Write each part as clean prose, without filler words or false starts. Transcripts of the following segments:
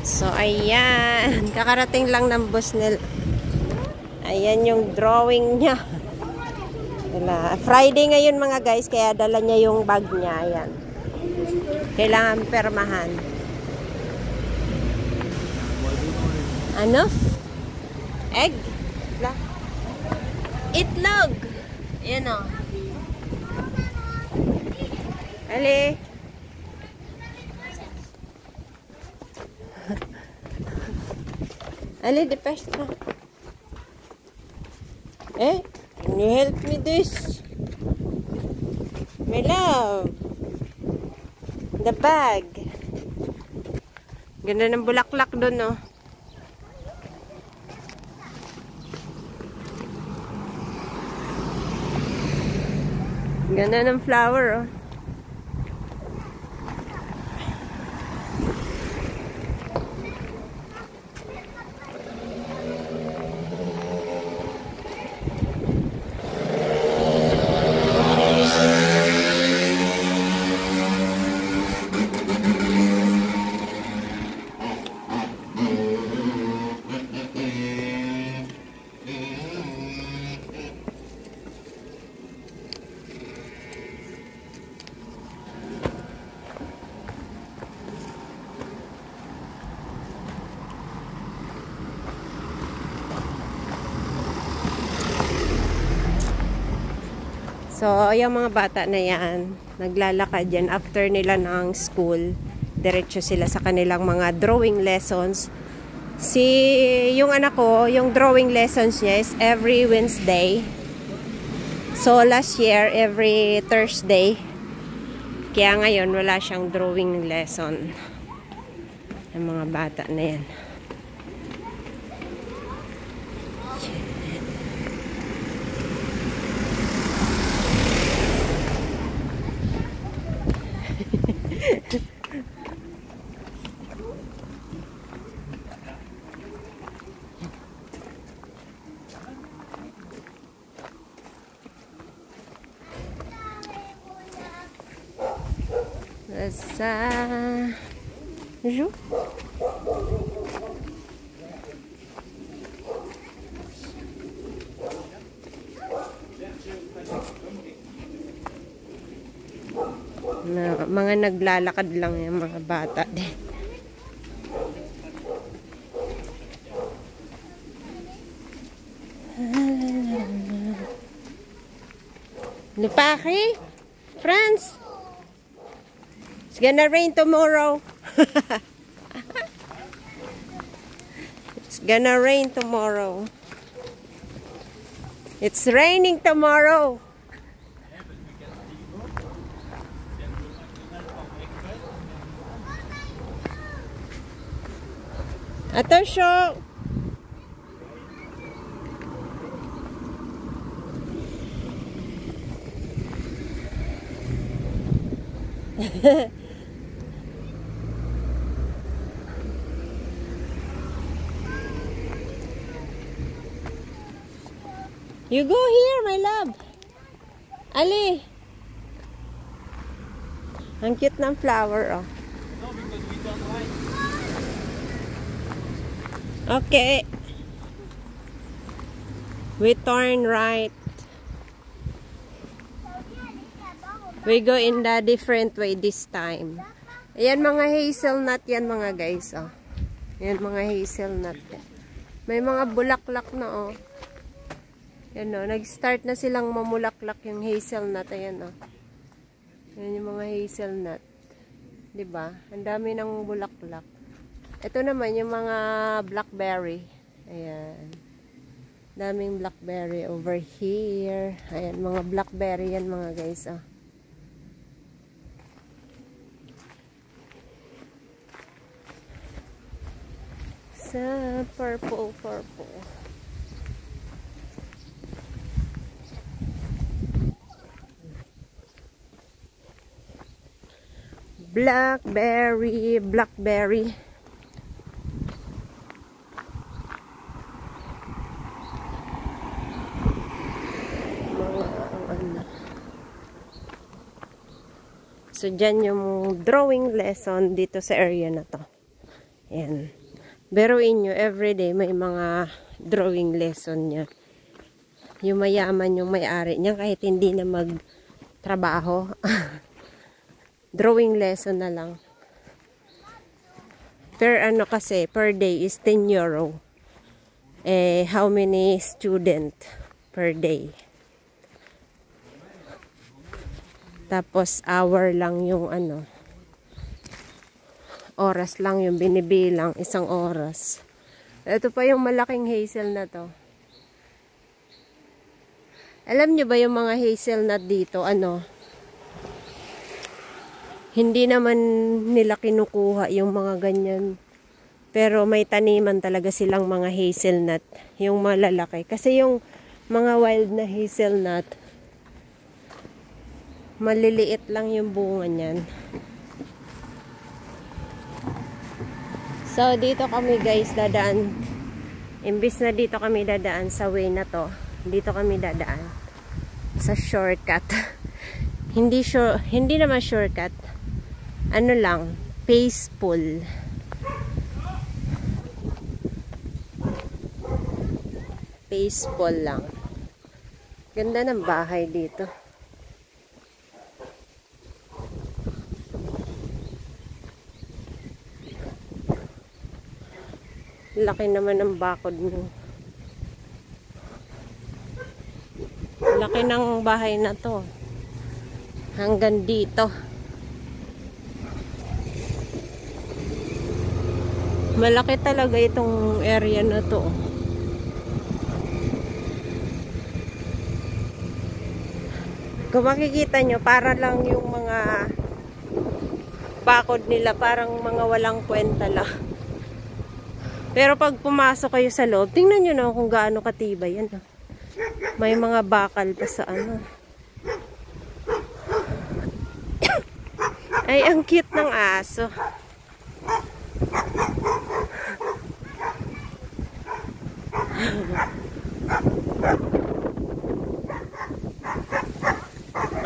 So, ayan. Kakarating lang ng bus nila. Ayan yung drawing niya. Friday ngayon mga guys, kaya dala niya yung bag niya. Ayan. Kailangan permahan. Ano? Egg? Itlog! Ayan o. Ali. Ali, depressed ka. Can you help me this? My love. The bag. Ganda ng bulaklak doon, no? Ganda ng flower, oh. So, yung mga bata na yan, naglalakad yan after nila ng school. Diretso sila sa kanilang mga drawing lessons. Yung anak ko, yung drawing lessons niya is every Wednesday. So, last year, every Thursday. Kaya ngayon, wala siyang drawing lesson. Yung mga bata na yan. Bonjour. Mga naglalakad lang yung mga bata din. Lupaki? France? It's gonna rain tomorrow. It's gonna rain tomorrow. It's raining tomorrow. Attention. You go here, my love. Ali. Ang cute ng flower, oh. No, because we don't like. Okay. We turn right. We go in the different way this time. Ayan mga hazelnut yan mga guys, oh. Ayan mga hazelnut. May mga bulaklak na, oh. Yan, oh. Nag-start na silang mamulaklak yung hazelnut. Ayan, oh. Ayan yung mga hazelnut. Diba? Ang dami ng bulaklak. Ito naman yung mga blackberry. Ayan. Daming blackberry over here. Ayan, mga blackberry yan mga guys, oh. Sa purple. Blackberry. So, dyan yung drawing lesson dito sa area na to. Ayan. Biruin nyo, everyday may mga drawing lesson niya. Yung mayaman yung may-ari niya kahit hindi na magtrabaho. Drawing lesson na lang. Per ano kasi, per day is 10 euro. How many student per day? Tapos hour lang yung ano. Oras lang yung binibilang, isang oras. Ito pa yung malaking hazelnut to. Alam nyo ba yung mga hazelnut dito, ano? Hindi naman nila kinukuha yung mga ganyan. Pero may taniman talaga silang mga hazelnut, yung malalaki. Kasi yung mga wild na hazelnut, maliliit lang yung bunga niyan. So, dito kami guys dadaan. Imbis na dito kami dadaan sa way na to, dito kami dadaan sa shortcut. Hindi naman shortcut. Ano lang, peaceful. Peaceful lang. Ganda ng bahay dito. Laki naman ng bakod mo. Laki ng bahay na to. Hanggang dito. Malaki talaga itong area na to. Kung makikita nyo, para lang yung mga bakod nila, parang mga walang kwenta lang. Pero pag pumasok kayo sa loob, tingnan nyo na kung gaano katibay yan. May mga bakal pa sa ano. Ay, ang cute ng aso.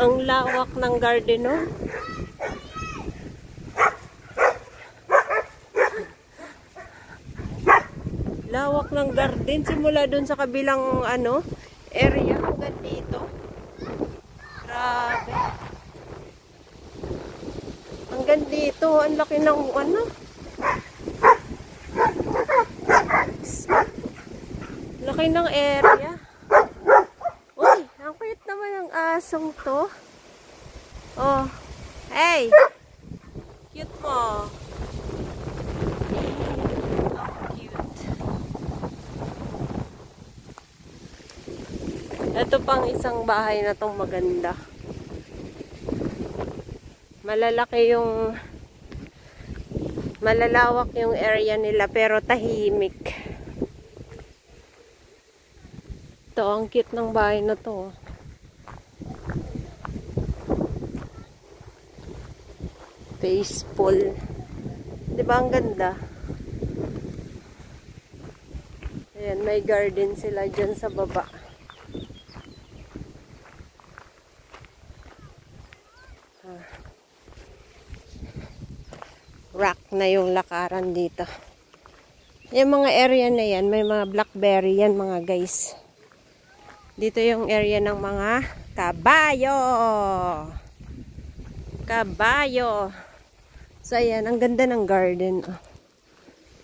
Ang lawak ng garden, no? Lawak ng garden, simula dun sa kabilang ano, area hanggang dito. Grabe. Hanggang dito, ang laki ng ano. Laki ng area. Uy, ang cute naman ang asong to. Oh, hey! Cute mo. Ito pang isang bahay na tong maganda. Malalawak yung area nila pero tahimik. Ito, ang cute ng bahay na to. Peaceful. Diba ang ganda? Ayan, may garden sila dyan sa baba. Rock na yung lakaran dito. Yung mga area na yan, may mga blackberry yan mga guys. Dito yung area ng mga kabayo. Kabayo. So ayan, ang ganda ng garden.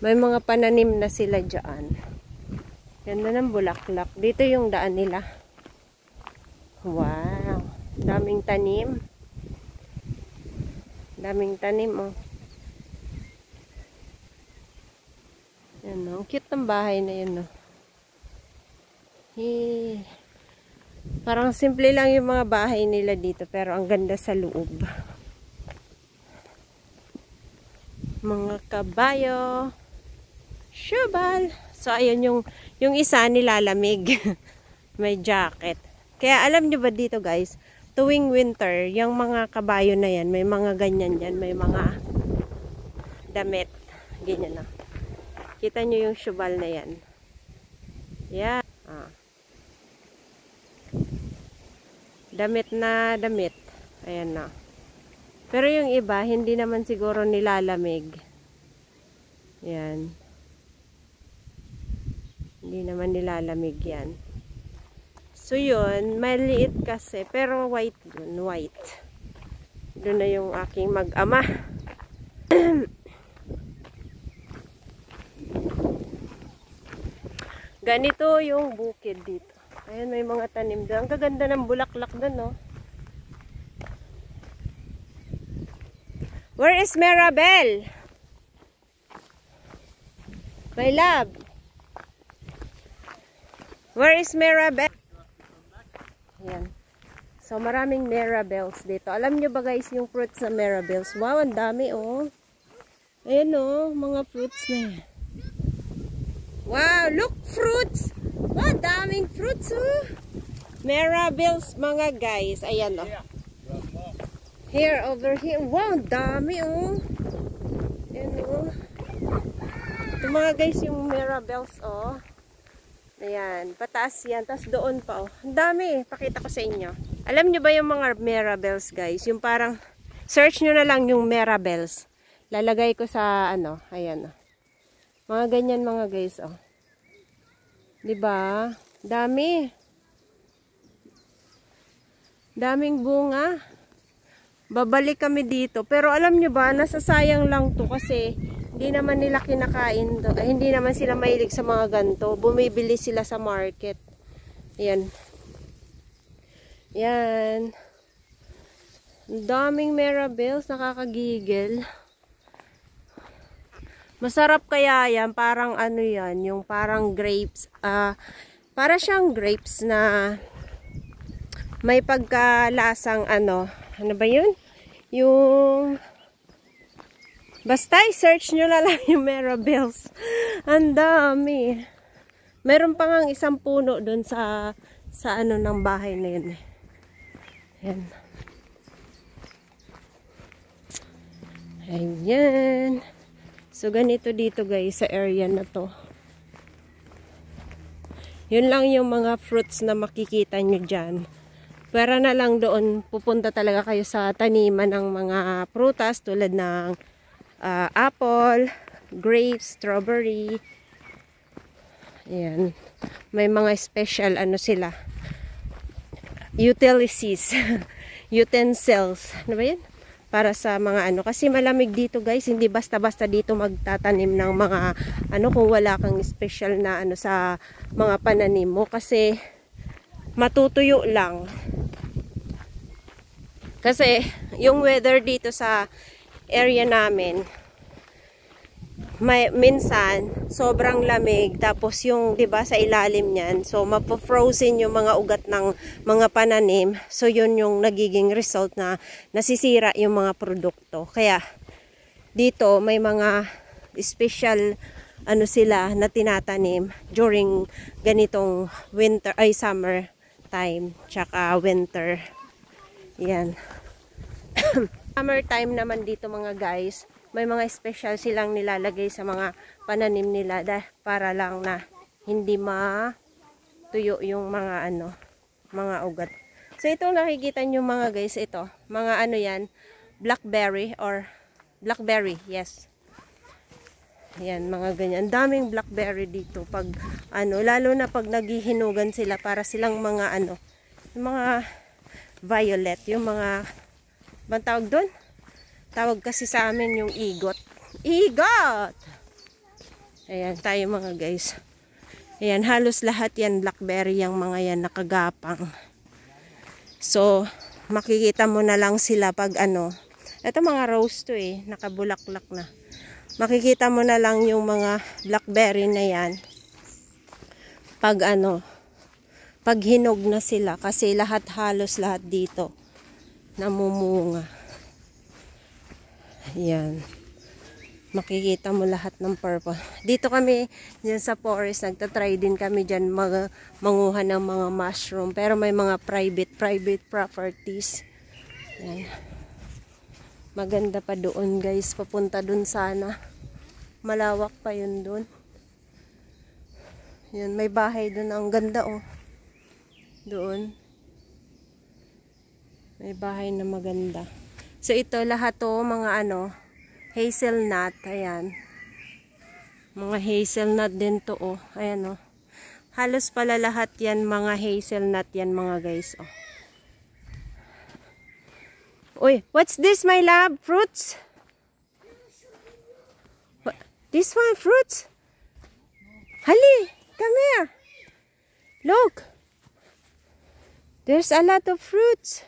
May mga pananim na sila dyan. Ganda ng bulaklak. Dito yung daan nila. Wow. Daming tanim. Daming tanim, oh. Yan, oh. Ang cute ng bahay na yun, oh. Parang simple lang yung mga bahay nila dito, pero ang ganda sa loob. Mga kabayo. Shubal. So, ayun yung isa nilalamig. May jacket. Kaya alam nyo ba dito guys, tuwing winter, yung mga kabayo na yan, may mga ganyan yan, may mga damit. Ganyan na. Kita nyo yung shubal na yan. Yan. Ah. Damit na damit. Ayan na. Pero yung iba, hindi naman siguro nilalamig. Yan. Hindi naman nilalamig yan. So yun, maliit kasi, pero white yun, white. Doon na yung aking mag-ama. Ganito yung bukid dito. Ayan, may mga tanim doon. Ang gaganda ng bulaklak doon, no? Where is Marabel? My love. Where is Marabel? Ayan. So, maraming Marabels dito. Alam nyo ba guys, yung fruits na Marabels? Wow, ang dami, oh. Ayan, oh. Mga fruits na yan. Wow, look, fruits. Wow, daming fruits, oh. Marabels, mga guys. Ayan, oh. Here, over here. Wow, dami, oh. Ayan, oh. Ito mga guys, yung Marabels, oh. Ayan, pataas yan. Tapos doon pa, oh. Ang dami, pakita ko sa inyo. Alam nyo ba yung mga Marabels, guys? Yung parang, search nyo na lang yung Marabels. Lalagay ko sa, ano, ayan, oh. Mga ganyan, mga guys, oh. Diba? Dami. Daming bunga. Babalik kami dito. Pero alam nyo ba, nasasayang lang to kasi hindi naman nila kinakain to. Hindi naman sila mahilig sa mga ganto. Bumibili sila sa market. Yan. Yan. Daming Marabels. Nakakagigil. Masarap kaya yan. Parang ano yan. Yung parang grapes. Para siyang grapes na may pagkalasang ano. Ano ba yun? Yung basta i-search nyo na lang yung Marabels. Ang dami. Meron pa ngang isang puno doon sa ano ng bahay na yun. Ayan. Ayan. So ganito dito guys sa area na to. Yun lang yung mga fruits na makikita nyo dyan. Para na lang doon, pupunta talaga kayo sa taniman ng mga prutas tulad ng apple, grapes, strawberry. Ayan. May mga special ano sila. Utilities. Utensils. Ano ba yan? Para sa mga ano. Kasi malamig dito guys. Hindi basta-basta dito magtatanim ng mga ano kung wala kang special na ano sa mga pananim mo. Kasi matutuyo lang. Kasi yung weather dito sa area namin, minsan sobrang lamig tapos yung 'di ba sa ilalim niyan, so mapo-frozen yung mga ugat ng mga pananim. So yun yung nagiging result na nasisira yung mga produkto. Kaya dito may mga special ano sila na tinatanim during ganitong winter ay summer time tsaka winter. Yan. Summer time naman dito mga guys, may mga special silang nilalagay sa mga pananim nila para lang na hindi matuyo yung mga ano, mga ugat. So itong nakikita nyo mga guys, ito, mga ano yan, blackberry or blackberry, yes. Yan, mga ganyan. Daming blackberry dito pag ano, lalo na pag naghihinugan sila para silang mga ano, yung mga violet, yung mga bang tawag doon? Tawag kasi sa amin yung igot. Igot! Ayan, tayo mga guys. Ayan, halos lahat yan blackberry, yung mga yan nakagapang. So, makikita mo na lang sila pag ano. Ito mga rose to eh, nakabulaklak na. Makikita mo na lang yung mga blackberry na yan pag ano, pag hinog na sila kasi halos lahat dito namumunga. Yan. Makikita mo lahat ng purple. Dito kami dyan sa forest, nagtatry din kami dyan manguha ng mga mushroom. Pero may mga private properties. Yan. Maganda pa doon guys. Papunta doon sana. Malawak pa yun doon. Yan, may bahay doon. Ang ganda oh. Doon. May bahay na maganda. So ito lahat to mga ano, hazelnut. Ayan. Mga hazelnut din to oh. Ayan oh. Halos pala lahat yan mga hazelnut yan mga guys. Oh. Uy, what's this my love? Fruits? What? This one fruits? Hali, come here. Look. There's a lot of fruits.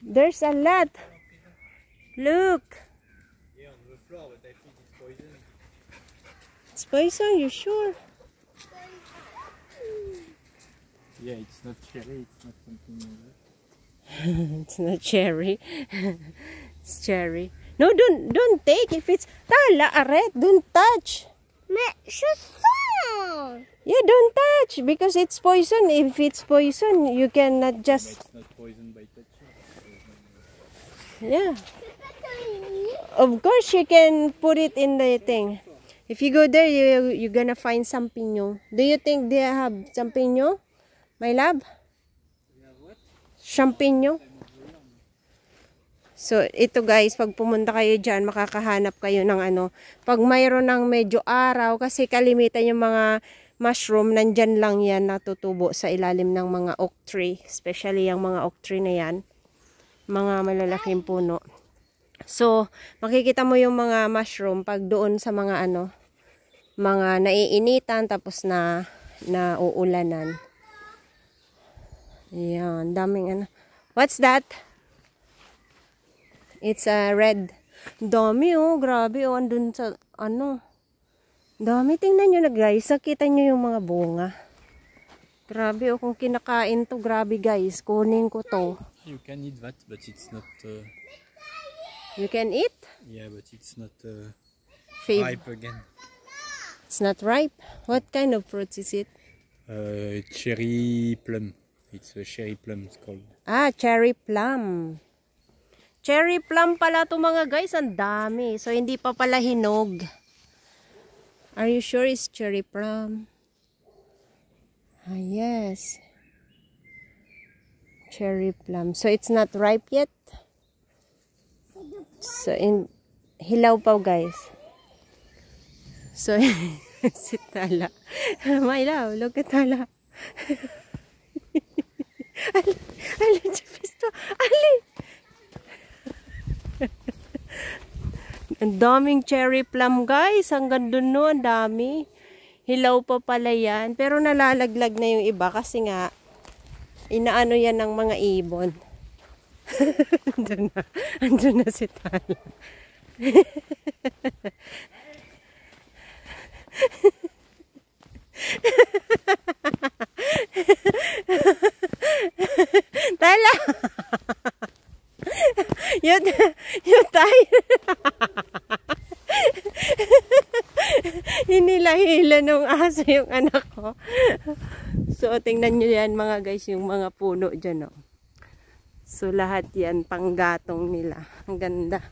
There's a lot. Look. Yeah, on the floor, but I think it's poison. It's poison, you sure? Yeah, it's not cherry, it's not something like that. It's not cherry. It's cherry. No, don't take. If it's tala, aret, don't touch. Yeah, don't touch because it's poison. If it's poison, you cannot just. It's not poison by touching. Yeah. Of course, you can put it in the thing. If you go there, you're gonna find champignon. Do you think they have champignon, my love? Champignon. So, ito guys, pag pumunta kayo dyan, makakahanap kayo ng ano. Pag mayroon ng medyo araw, kasi kalimitan yung mga mushroom, nandyan lang yan natutubo sa ilalim ng mga oak tree. Especially yung mga oak tree na yan. Mga malalaking puno. So, makikita mo yung mga mushroom pag doon sa mga ano, mga naiinitan tapos na nauulanan. Yan, daming ano. What's that? It's a red. Dami oh, grabe oh, andun sa ano. Dami, tingnan nyo na guys. Nakita nyo yung mga bunga. Grabe oh, kung kinakain to, grabe guys. Kunin ko to. You can eat that, but it's not... You can eat? Yeah, but it's not Fave. ripe again. It's not ripe? What kind of fruit is it? Cherry plum. It's a cherry plum, it's called. Ah, cherry plum. Cherry plum pala to mga guys. Ang dami. So, hindi pa pala hinog. Are you sure it's cherry plum? Ah, yes. Cherry plum. So, it's not ripe yet? So, hilaw pa guys. So, si Tala. My love, look at Tala. Ali, Jepisto. Ali! Ang daming cherry plum guys. Hanggang dun no, ang dami. Hilaw pa pala yan. Pero nalalaglag na yung iba kasi nga inaano yan ng mga ibon. Andun na si Tala. Tala! You tired? Hinila-hila nung aso yung anak ko. So, tingnan nyo yan mga guys, yung mga puno dyan. Oh. So, lahat yan, panggatong nila. Ang ganda.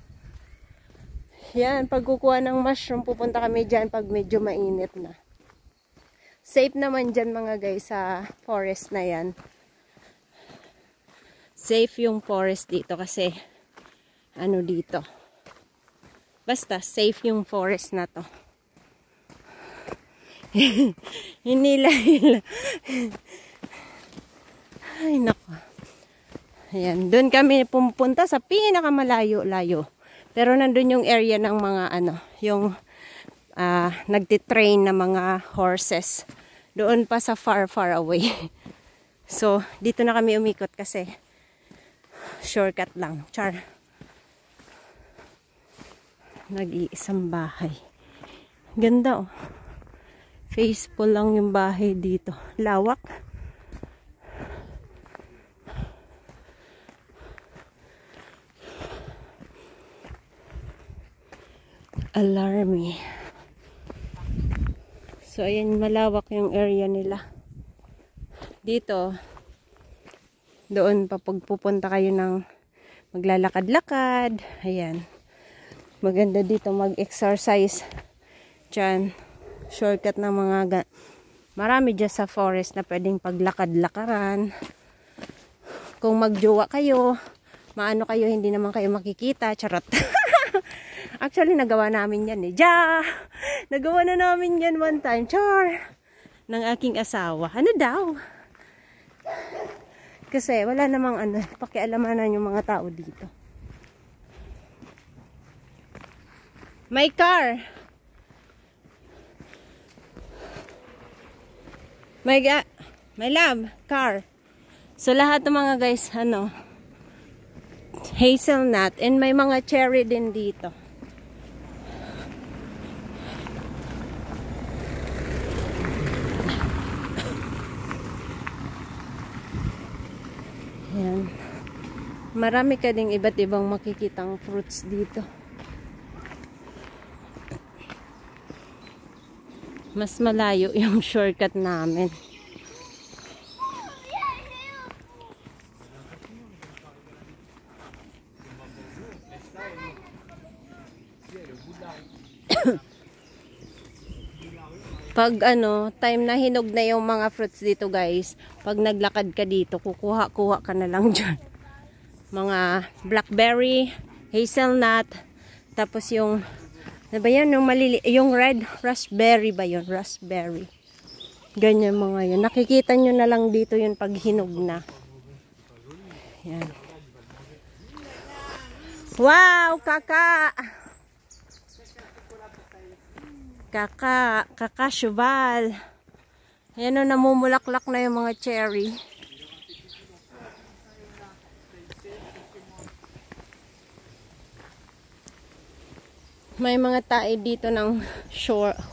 Yan, pag kukuha ng mushroom, pupunta kami dyan pag medyo mainit na. Safe naman dyan mga guys sa forest na yan. Safe yung forest dito kasi ano dito. Basta safe yung forest na to. Hinila-hila. Ay nako. Ayan, doon kami pupunta sa pinakamalayo-layo. Pero nandun yung area ng mga ano, yung nagtitrain na mga horses. Doon pa sa far away. So, dito na kami umikot kasi shortcut lang. Char. Nag-iisang bahay. Ganda oh. Faceful lang yung bahay dito. Lawak. Alarmy. So, ayan, malawak yung area nila. Dito, doon pa pagpupunta kayo ng maglalakad-lakad. Ayan. Maganda dito mag-exercise. Diyan. Shortcut ng mga marami dyan sa forest na pwedeng paglakad-lakaran. Kung magjowa kayo, maano kayo, hindi naman kayo makikita. Charot. Actually, nagawa namin yan eh. Nagawa na namin yan one time. Char! Ng aking asawa. Ano daw? Kasi wala namang pakialamanan yung mga tao dito. My car! My love, car. So lahat ng mga guys, hazelnut. And may mga cherry din dito. Yan. Marami ka ding iba't ibang makikitang fruits dito. Mas malayo yung shortcut namin. Pag time na hinog na yung mga fruits dito guys, pag naglakad ka dito, kukuha ka na lang dyan. Mga blackberry, hazelnut, tapos yung, ano ba yan, yung red raspberry ba yun? Raspberry. Ganyan mga yun. Nakikita nyo na lang dito yun pag hinog na. Yan. Wow, kaka! Kaka Shubal. Ayan o, namumulaklak na yung mga cherry. May mga tae dito ng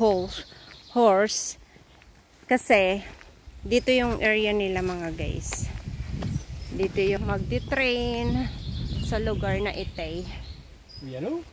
horse. Kasi, dito yung area nila mga guys. Dito yung magti-train sa lugar na ite. Yellow?